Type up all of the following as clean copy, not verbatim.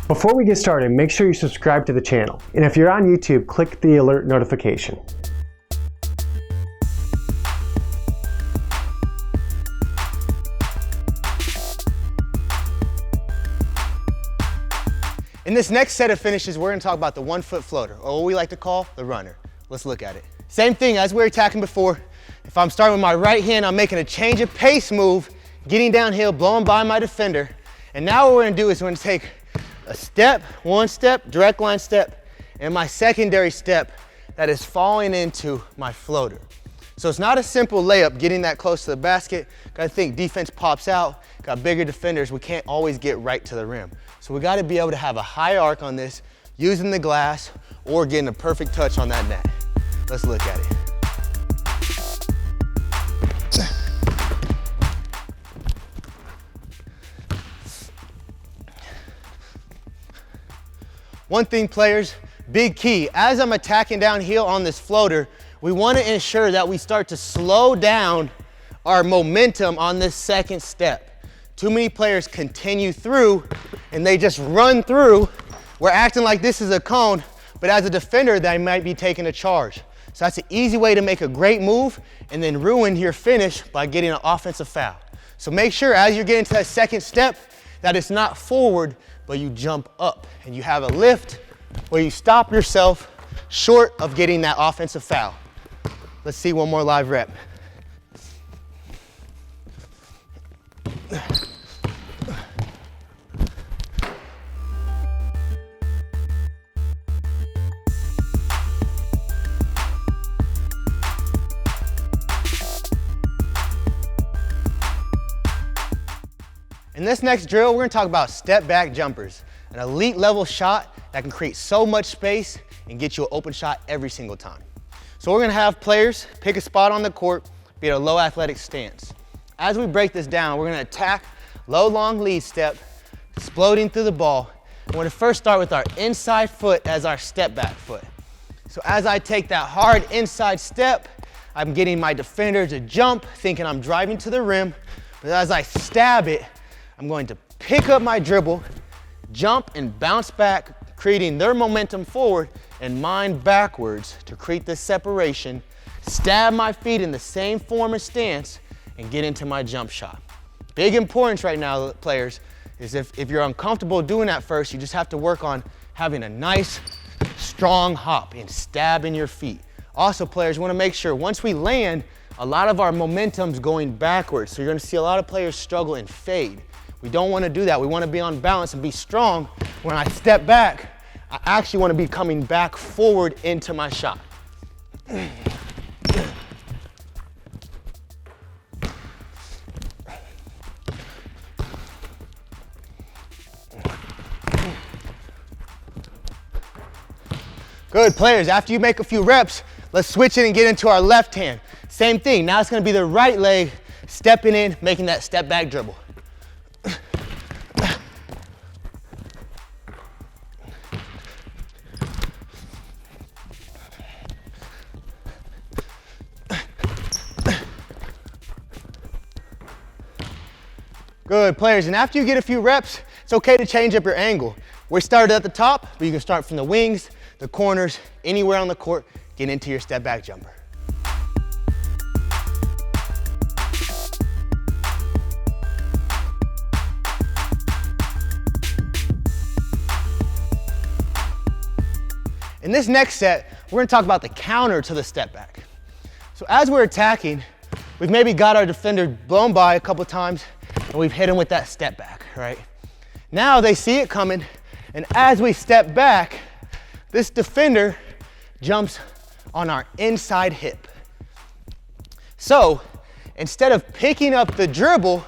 Before we get started, make sure you subscribe to the channel. And if you're on YouTube, click the alert notification. In this next set of finishes, we're gonna talk about the 1 foot floater, or what we like to call the runner. Let's look at it. Same thing as we were attacking before. If I'm starting with my right hand, I'm making a change of pace move, getting downhill, blowing by my defender. And now what we're gonna do is we're gonna take a step, one step, direct line step, and my secondary step that is falling into my floater. So it's not a simple layup getting that close to the basket. Gotta think defense pops out, got bigger defenders, we can't always get right to the rim. So we gotta be able to have a high arc on this, using the glass, or getting a perfect touch on that net. Let's look at it. One thing, players, big key, as I'm attacking downhill on this floater, we want to ensure that we start to slow down our momentum on this second step. Too many players continue through and they just run through. We're acting like this is a cone, but as a defender, they might be taking a charge. So that's an easy way to make a great move and then ruin your finish by getting an offensive foul. So make sure as you're getting to that second step that it's not forward, but you jump up and you have a lift where you stop yourself short of getting that offensive foul. Let's see one more live rep. In this next drill, we're gonna talk about step back jumpers, an elite level shot that can create so much space and get you an open shot every single time. So we're gonna have players pick a spot on the court, be at a low athletic stance. As we break this down, we're gonna attack low long lead step, exploding through the ball. We're gonna first start with our inside foot as our step back foot. So as I take that hard inside step, I'm getting my defender to jump, thinking I'm driving to the rim, but as I stab it, I'm going to pick up my dribble, jump and bounce back, creating their momentum forward and mine backwards to create this separation, stab my feet in the same form and stance, and get into my jump shot. Big importance right now, players, is if you're uncomfortable doing that first, you just have to work on having a nice, strong hop and stabbing your feet. Also, players, you want to make sure once we land, a lot of our momentum's going backwards. So you're going to see a lot of players struggle and fade. We don't want to do that. We want to be on balance and be strong. When I step back, I actually want to be coming back forward into my shot. Good, players, after you make a few reps, let's switch it and get into our left hand. Same thing, now it's gonna be the right leg stepping in, making that step back dribble. Good, players, and after you get a few reps, it's okay to change up your angle. We started at the top, but you can start from the wings, the corners, anywhere on the court, get into your step back jumper. In this next set, we're gonna talk about the counter to the step back. So as we're attacking, we've maybe got our defender blown by a couple times, and we've hit him with that step back, right? Now they see it coming, and as we step back, this defender jumps on our inside hip. So instead of picking up the dribble,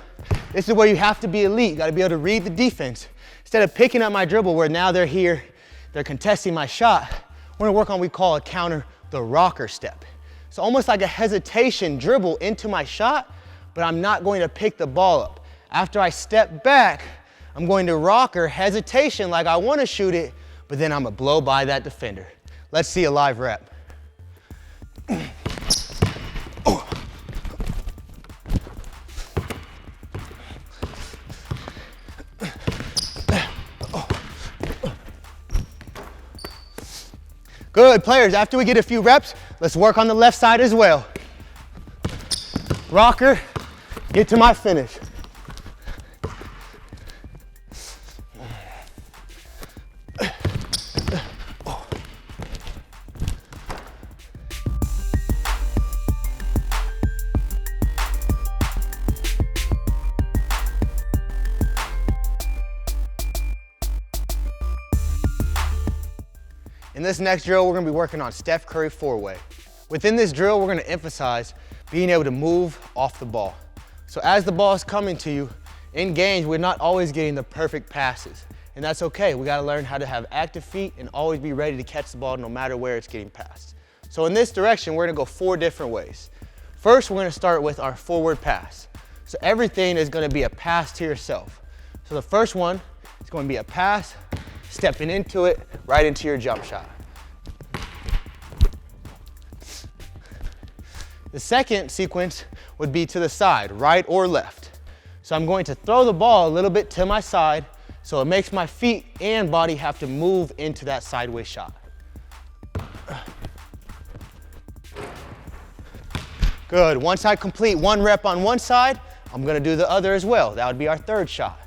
this is where you have to be elite. You gotta be able to read the defense. Instead of picking up my dribble where now they're here, they're contesting my shot, we're gonna work on what we call a counter, the rocker step. So almost like a hesitation dribble into my shot, but I'm not going to pick the ball up. After I step back, I'm going to rocker hesitation like I want to shoot it, but then I'm gonna blow by that defender. Let's see a live rep. Good, players, after we get a few reps, let's work on the left side as well. Rocker, get to my finish. In this next drill, we're gonna be working on Steph Curry four-way. Within this drill, we're gonna emphasize being able to move off the ball. So as the ball is coming to you, in games, we're not always getting the perfect passes. And that's okay, we gotta learn how to have active feet and always be ready to catch the ball no matter where it's getting passed. So in this direction, we're gonna go 4 different ways. First, we're gonna start with our forward pass. So everything is gonna be a pass to yourself. So the first one is gonna be a pass, stepping into it, right into your jump shot. The second sequence would be to the side, right or left. So I'm going to throw the ball a little bit to my side so it makes my feet and body have to move into that sideways shot. Good, once I complete 1 rep on one side, I'm gonna do the other as well. That would be our third shot.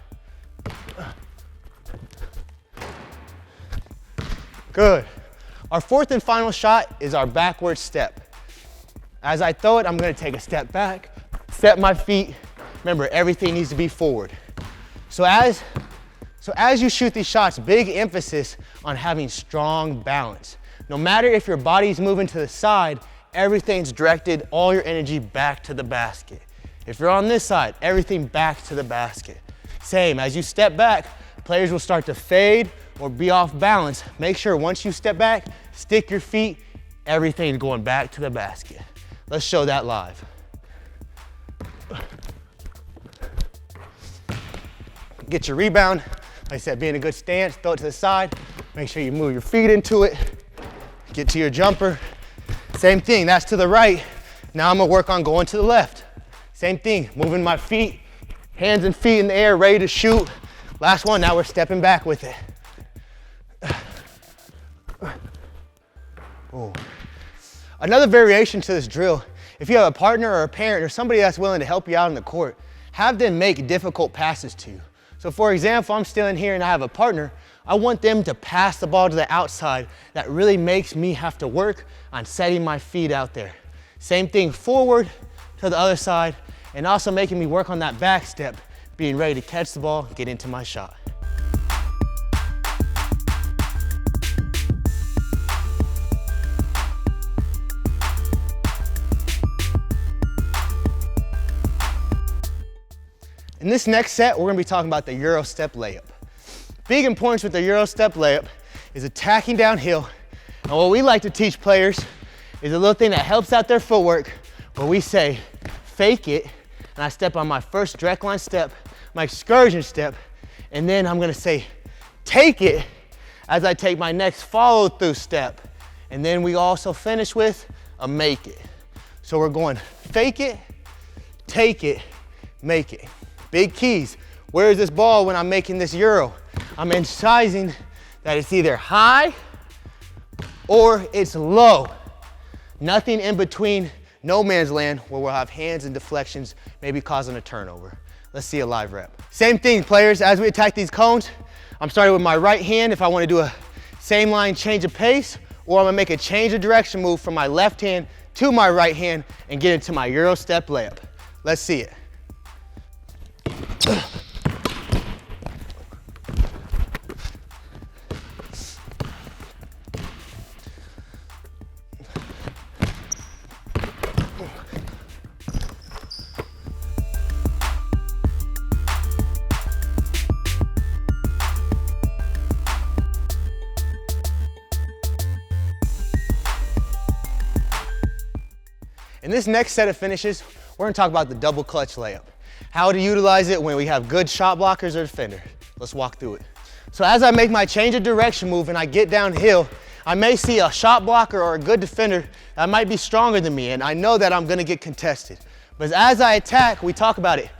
Good. Our fourth and final shot is our backward step. As I throw it, I'm gonna take a step back, step my feet. Remember, everything needs to be forward. So as you shoot these shots, big emphasis on having strong balance. No matter if your body's moving to the side, everything's directed, all your energy back to the basket. If you're on this side, everything back to the basket. Same, as you step back, players will start to fade or be off balance. Make sure once you step back, stick your feet, everything going back to the basket. Let's show that live. Get your rebound. Like I said, be in a good stance, throw it to the side. Make sure you move your feet into it. Get to your jumper. Same thing, that's to the right. Now I'm gonna work on going to the left. Same thing, moving my feet, hands and feet in the air, ready to shoot. Last one, now we're stepping back with it. Ooh. Another variation to this drill, if you have a partner or a parent or somebody that's willing to help you out on the court, have them make difficult passes to you. So for example, I'm still in here and I have a partner, I want them to pass the ball to the outside. That really makes me have to work on setting my feet out there. Same thing forward to the other side, and also making me work on that back step, being ready to catch the ball, get into my shot. In this next set, we're gonna be talking about the Euro step layup. Big importance with the Euro step layup is attacking downhill. And what we like to teach players is a little thing that helps out their footwork, where we say, fake it, and I step on my first direct line step, my excursion step, and then I'm gonna say, take it, as I take my next follow through step. And then we also finish with a make it. So we're going fake it, take it, make it. Big keys. Where is this ball when I'm making this Euro? I'm emphasizing that it's either high or it's low. Nothing in between, no man's land, where we'll have hands and deflections, maybe causing a turnover. Let's see a live rep. Same thing, players, as we attack these cones, I'm starting with my right hand if I want to do a same line change of pace, or I'm gonna make a change of direction move from my left hand to my right hand and get into my Euro step layup. Let's see it. In this next set of finishes, we're gonna talk about the double clutch layup. How to utilize it when we have good shot blockers or defenders. Let's walk through it. So as I make my change of direction move and I get downhill, I may see a shot blocker or a good defender that might be stronger than me, and I know that I'm gonna get contested. But as I attack, we talk about it.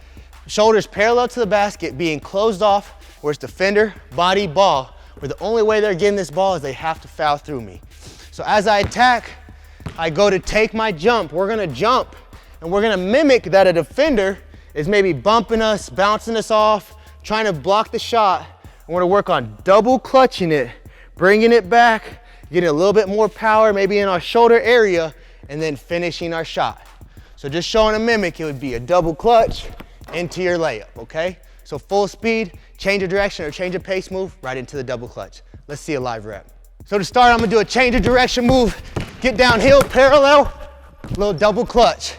Shoulders parallel to the basket, being closed off, where it's defender, body, ball, where the only way they're getting this ball is they have to foul through me. So So as I attack, I go to take my jump. We're gonna jump, and we're gonna mimic that a defender is maybe bumping us, bouncing us off, trying to block the shot. And we're gonna work on double clutching it, bringing it back, getting a little bit more power, maybe in our shoulder area, and then finishing our shot. So just showing a mimic, it would be a double clutch into your layup, okay? So full speed, change of direction or change of pace move, right into the double clutch. Let's see a live rep. So to start, I'm gonna do a change of direction move, get downhill, parallel, little double clutch.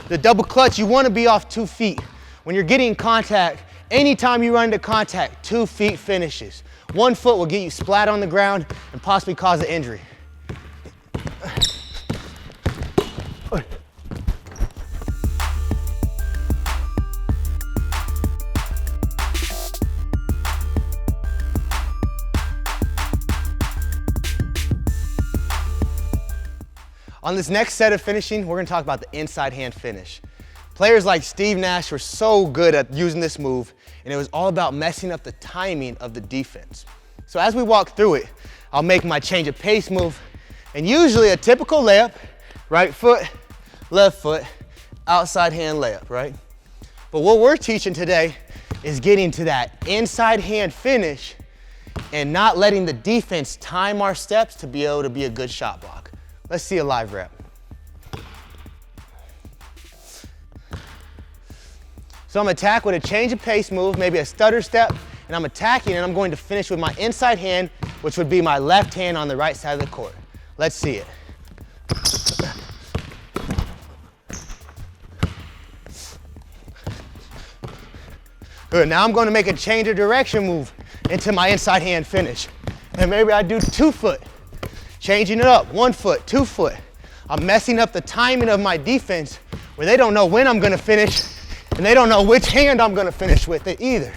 The double clutch, you wanna be off 2 feet. When you're getting contact, anytime you run into contact, 2 feet finishes. 1 foot will get you splat on the ground and possibly cause an injury. On this next set of finishing, we're gonna talk about the inside hand finish. Players like Steve Nash were so good at using this move, and it was all about messing up the timing of the defense. So as we walk through it, I'll make my change of pace move, and usually a typical layup, right foot, left foot, outside hand layup, right? But what we're teaching today is getting to that inside hand finish and not letting the defense time our steps to be able to be a good shot block. Let's see a live rep. So I'm gonna attack with a change of pace move, maybe a stutter step, and I'm attacking and I'm going to finish with my inside hand, which would be my left hand on the right side of the court. Let's see it. Good, now I'm gonna make a change of direction move into my inside hand finish. And maybe I do 2 foot. Changing it up, 1 foot, 2 foot. I'm messing up the timing of my defense where they don't know when I'm gonna finish and they don't know which hand I'm gonna finish with it either.